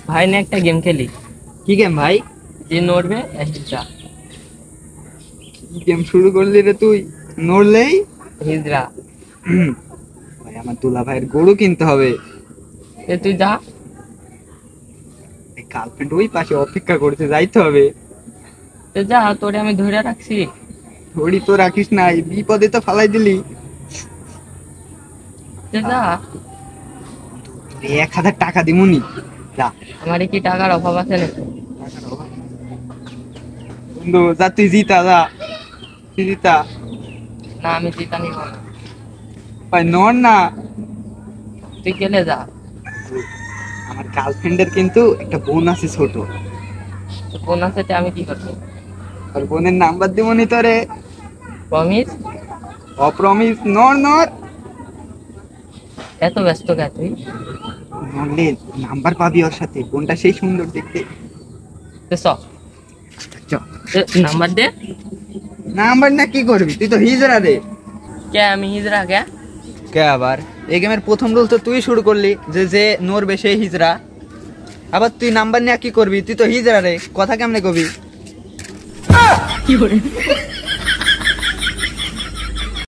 ভাই না একটা গেম খেলি। কি গেম ভাই? যে নড়বে হিজড়া। কি গেম শুরু করলি রে তুই? নড়লেই হিজড়া। ভাই আমার দুলা ভাইয়ের গরু কিনতে হবে। তুই যা। গার্লফ্রেন্ড ওই পাশে অপেক্ষা করতে, যাইতে হবে। যা, তোরে আমি ধরে রাখছি। ধরি তো রাখিস নাই, বিপদে তো ফালাই দিলি। যা। তোরে 1,000 টাকা দিমুনি, যা। আমার কি টাকার অভাব আছে নাকি? বন্ধু যা, তুই জিতা, যা তুই জিতা। না, আমি জিতা নিব না। ভাই নড় না। তুই গেলে যা। আমার গার্লফ্রেন্ডের কিন্তু একটা বোন আছে ছোট। বোন আছে, আমি কি করবো? আর বোনের নাম্বার দিমুনি তোরে। প্রমিস? অপ্রমিস, নড় নড়। এত ব্যস্ত কে তুই? নড়লে নাম্বার পাবি ওর সাথে, বোনটা সেই সুন্দর দেখতে। চ। নাম্বার দে। নাম্বার না কি করবি, তুই তো হিজড়া রে। কে আমি হিজড়া কে? কে আবার? এই গেমের প্রথম রুল তো তুই শুরু করলি, যে যে নড়বে সেই হিজড়া। আবার তুই নাম্বার নিয়ে কি করবি? তুই তো হিজড়া রে, কথা কেমনে কবি? কি করে?